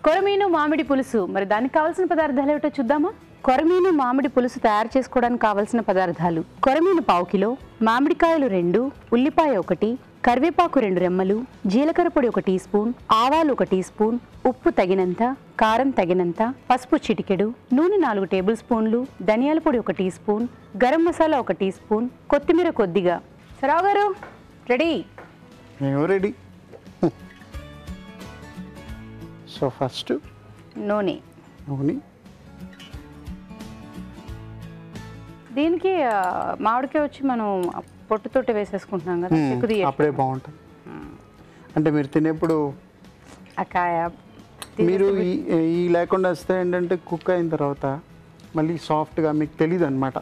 కొరమీను మామిడి పులుసు. మరి దానికి కావాల్సిన పదార్థాలు ఏమిటో చూద్దామా? కొరమీను మామిడి పులుసు తయారు చేసుకోవడానికి కావాల్సిన పదార్థాలు: కొరమీను 1/2 కిలో, మామిడికాయలు 2, ఉల్లిపాయ 1, కరివేపాకు 2 రెమ్మలు, జీలకర్ర పొడి 1 టీ స్పూన్, ఆవాలు 1 టీ స్పూన్, ఉప్పు తగినంత, కారం తగినంత, పసుపు చిటికెడు, నూనె 4 టేబుల్ స్పూన్లు, ధనియాల పొడి 1 teaspoon, garam masala 1 teaspoon, కొత్తిమీర కొద్దిగా. సరావు గారు రెడీ? రెడీ. సో ఫస్ట్ నూనె. దీనికి మామిడికాయ వచ్చి మనం పొట్టుతోటి వేసేసుకుంటున్నాం కదా, అప్పుడే బాగుంటుంది. అంటే మీరు తినేప్పుడు అకాయ మీరు ఈ లేకుండా వస్తే ఏంటంటే కుక్ అయిన తర్వాత మళ్ళీ సాఫ్ట్గా మీకు తెలియదు అనమాట,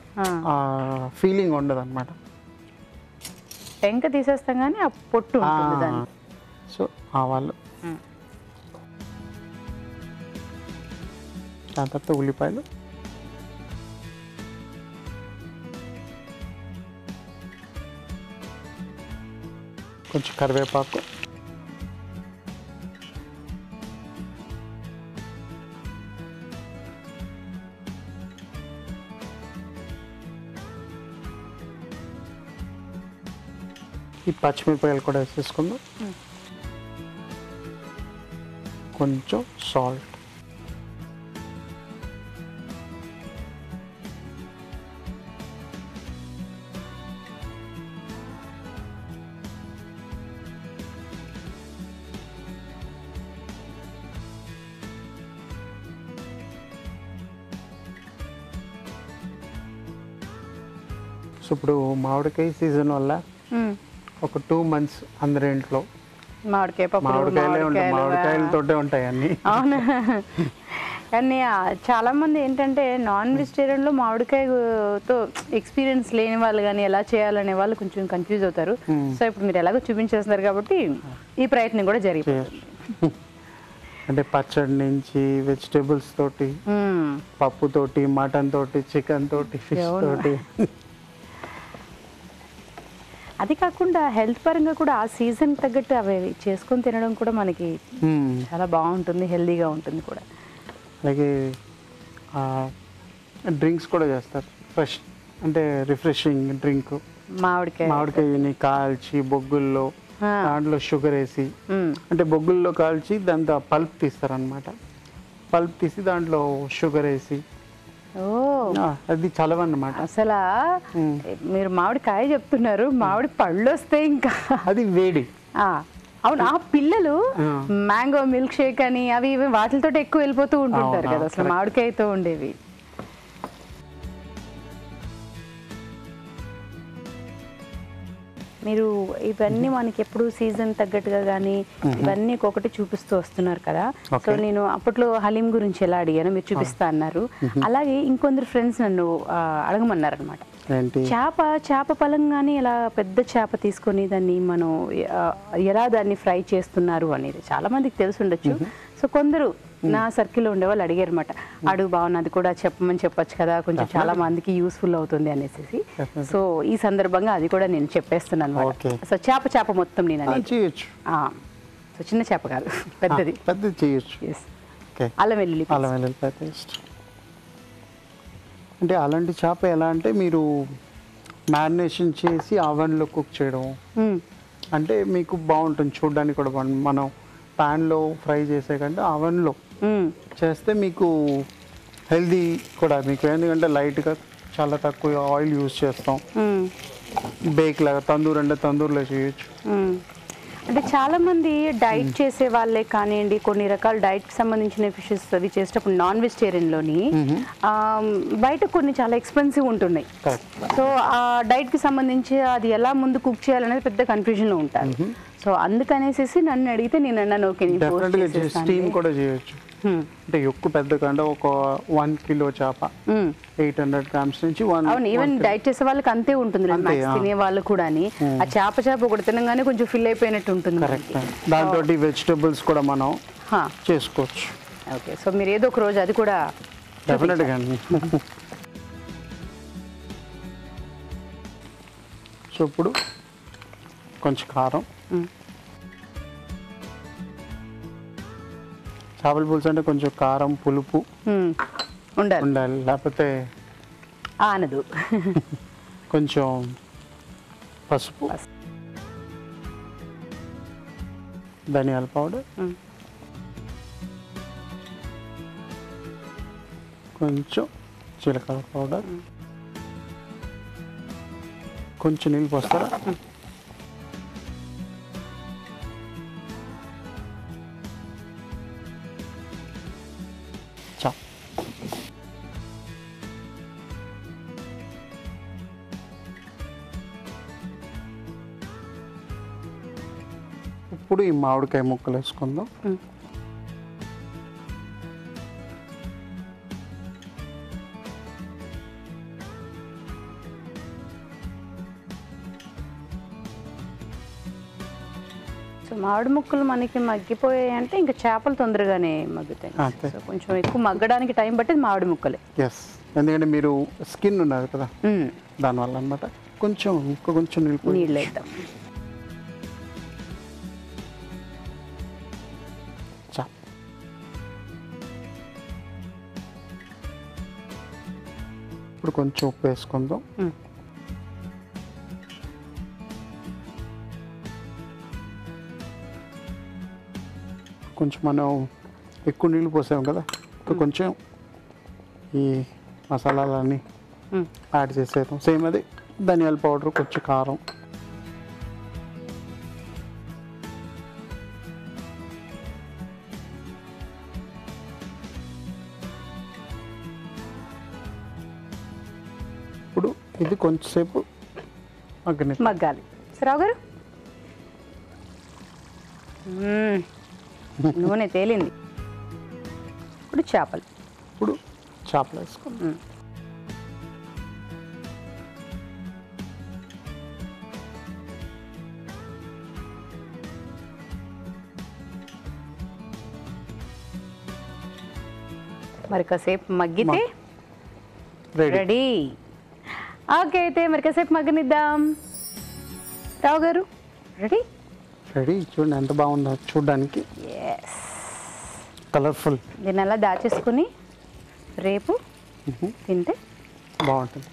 ఫీలింగ్ ఉండదు అనమాట. టెంక తీసేస్తాం కానీ ఆ పొట్టు ఉంటుంది దాన్ని. సో ఆవాలు, దాని తర్వాత ఉల్లిపాయలు, కొంచెం కరివేపాకు, ఈ పచ్చిమిరపకాయలు కూడా వేసేసుకుందాం, కొంచెం సాల్ట్, సో ఇప్పుడు మామిడికాయ సీజన్ వల్ల ఒక 2 months అందరి ఇంట్లో మామిడికాయలతోటే ఉంటాయి అన్ని. అవునా? కానీ చాలా మంది ఏంటంటే నాన్ వెజిటేరియన్లో మామిడికాయతో ఎక్స్పీరియన్స్ లేని వాళ్ళు కానీ ఎలా చేయాలనే వాళ్ళు కొంచెం కన్ఫ్యూజ్ అవుతారు. సో ఇప్పుడు మీరు ఎలాగో చూపించేస్తున్నారు కాబట్టి ఈ ప్రయత్నం కూడా జరిగిపోతుంది. అంటే పచ్చడి నుంచి వెజిటేబుల్స్ తోటి, పప్పు తోటి, మటన్ తోటి, చికెన్ తోటి, ఫిష్ తోటి. అది కాకుండా హెల్త్ పరంగా కూడా ఆ సీజన్ తగ్గట్టు అవి చేసుకొని తినడం కూడా మనకి చాలా బాగుంటుంది, హెల్తీగా ఉంటుంది కూడా. అలాగే డ్రింక్స్ కూడా చేస్తారు, ఫ్రెష్ అంటే రిఫ్రెషింగ్ డ్రింక్. మామిడికాయని కాల్చి బొగ్గుల్లో దాంట్లో షుగర్ వేసి, అంటే బొగ్గుల్లో కాల్చి దాంతో పల్ప్ తీస్తారనమాట. పల్ప్ తీసి దాంట్లో షుగర్ వేసి, అది చలవ అన్నమాట. అసలు మీరు మామిడికాయ చెప్తున్నారు, మామిడి పళ్ళు వస్తే ఇంకా అది వేడి. అవును, ఆ పిల్లలు మ్యాంగో మిల్క్ షేక్ అని అవి ఇవి వాటితో ఎక్కువ వెళ్ళిపోతూ ఉంటుంటారు కదా, అసలు మామిడికాయతో ఉండేవి. మీరు ఇవన్నీ మనకి ఎప్పుడు సీజన్ తగ్గట్టుగా కానీ ఇవన్నీ ఒక్కొక్కటి చూపిస్తూ వస్తున్నారు కదా. సో నేను అప్పట్లో హలీం గురించి ఎలా అడిగాను, మీరు చూపిస్తా అన్నారు. అలాగే ఇంకొందరు ఫ్రెండ్స్ నన్ను అడగమన్నారు అనమాట, చేప పలంగానే ఇలా పెద్ద చేప తీసుకొని దాన్ని మనం ఎలా దాన్ని ఫ్రై చేస్తున్నారు అనేది చాలా మందికి తెలిసి ఉండొచ్చు. సో కొందరు నా సర్కిల్లో ఉండేవాళ్ళు అడిగారు అనమాట, అడుగు బాగున్నది కూడా చెప్పమని చెప్పొచ్చు కదా, కొంచెం చాలా మందికి యూస్ఫుల్ అవుతుంది అనేసి. సో ఈ సందర్భంగా అది కూడా నేను చెప్పేస్తున్నాను అనమాట. సో చేప మొత్తం నేను అనేది, సో చిన్న చేప కాదు, పెద్దది చేయొచ్చు. అల్లం వెల్లుల్లి పేస్ట్. అంటే అలాంటి చేప ఎలా అంటే మీరు మ్యారినేషన్ చేసి అవెన్లో కుక్ చేయడం అంటే మీకు బాగుంటుంది, చూడడానికి కూడా బాగుంటుంది. మనం ప్యాన్లో ఫ్రై చేసే కంటే అవెన్లో చేస్తే మీకు హెల్దీ కూడా. మీకు ఎందుకంటే లైట్గా చాలా తక్కువ ఆయిల్ యూజ్ చేస్తాం, బేక్ లాగా తందూరు అంటే తందూరులో చేయొచ్చు. అంటే చాలా మంది డైట్ చేసే వాళ్ళే కానివ్వండి, కొన్ని రకాల డైట్కి సంబంధించిన ఫిషెస్ అవి చేసేటప్పుడు నాన్ వెజిటేరియన్లోని బయట కొన్ని చాలా ఎక్స్పెన్సివ్ ఉంటున్నాయి. సో ఆ డైట్కి సంబంధించి అది ఎలా ముందు కుక్ చేయాలనేది పెద్ద కన్ఫ్యూజన్లో ఉంటారు. సో అందుకనేసి నన్ను అడిగితే నేను అన్నాను ఓకే స్టీమ్ కూడా చేయొచ్చు. అంటే ఎక్కువ పెద్ద కంటే ఒక 1 కిలో చేప 800 grams నుంచి ఈవెన్ డైట్ చేసే వాళ్ళకి అంతే ఉంటుంది, తినే వాళ్ళు కూడా. ఆ చేప ఒకటి తినగానే కొంచెం ఫిల్ అయిపోయినట్టు ఉంటుంది. దాంతో వెజిటబుల్స్ కూడా మనం చేసుకోవచ్చు. ఓకే, సో మీరు ఏదో ఒక రోజు అది కూడా డెఫినెట్గా. సో ఇప్పుడు కొంచెం కారం, చేపల పులుసు అంటే కొంచెం కారం పులుపు ఉండాలి, ఉండాలి, లేకపోతే ఆనదు. కొంచెం పసుపు, ధనియాల పౌడర్, కొంచెం జీలకర్ర పౌడర్, కొంచెం నీళ్ళు పోస్తారా? చా ఇప్పుడు ఈ మామిడికాయ ముక్కలు వేసుకుందాం. సో మామిడి ముక్కలు మనకి మగ్గిపోయాయి అంటే ఇంకా చేపలు తొందరగానే మగ్గుతాయి. అంతే. సో కొంచెం ఎక్కువ మగ్గడానికి టైం పట్టేది మామిడి ముక్కలే. ఎస్, ఎందుకంటే మీరు స్కిన్ ఉన్నది కదా దానివల్ల అనమాట. కొంచెం ఇంకా కొంచెం నీళ్ళు వేద్దాం. చా ఇప్పుడు కొంచెం ఉప్పు వేసుకుందాం. కొంచెం మనం ఎక్కువ నీళ్ళు పోసాం కదా, ఇంకా కొంచెం ఈ మసాలాలన్నీ యాడ్ చేసేద్దాం. సేమ్ అది ధనియాల పౌడర్, కొంచెం కారం, ఇప్పుడు ఇది కొంచెంసేపు మగ్గాలి. రావు గారు నూనె తేలింది. ఇప్పుడు చేపలు వేసుకుందాం. మరి కాసేపు మగ్గితే రెడీ. రెడీ. ఓకే, అయితే మరి కాసేపు మగ్గనిద్దాం. రావు గారు రెడీ. రెడీ. చూడండి ఎంత బాగుందో చూడడానికి, ఎస్. కలర్ఫుల్. దీన్ని అలా దాచేసుకుని రేపు తింటే బాగుంటుంది.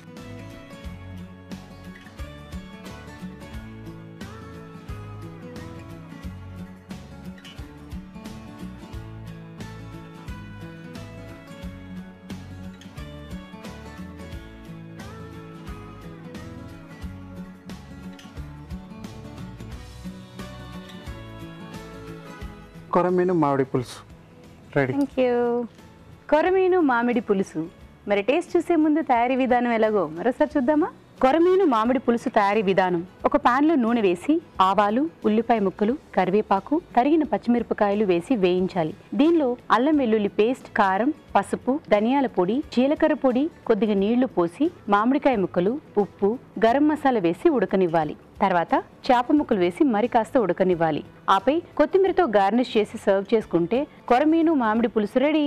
కొరమీను మామిడి పులుసు రెడీ. Thank you. కొరమీను మామిడి పులుసు. మరి టేస్ట్ చూసే ముందు తయారీ విధానం ఎలాగో మరోసారి చూద్దామా? కొరమీను మామిడి పులుసు తయారీ విధానం. ఒక పాన్లో నూనె వేసి ఆవాలు, ఉల్లిపాయ ముక్కలు, కరివేపాకు, తరిగిన పచ్చిమిరపకాయలు వేసి వేయించాలి. దీనిలో అల్లం వెల్లుల్లి పేస్ట్, కారం, పసుపు, ధనియాల పొడి, జీలకర్ర పొడి, కొద్దిగా నీళ్లు పోసి మామిడికాయ ముక్కలు, ఉప్పు, గరం మసాలా వేసి ఉడకనివ్వాలి. తర్వాత చేప ముక్కలు వేసి మరి కాస్త ఉడకనివ్వాలి. ఆపై కొత్తిమీరతో గార్నిష్ చేసి సర్వ్ చేసుకుంటే కొరమీను మామిడి పులుసు రెడీ.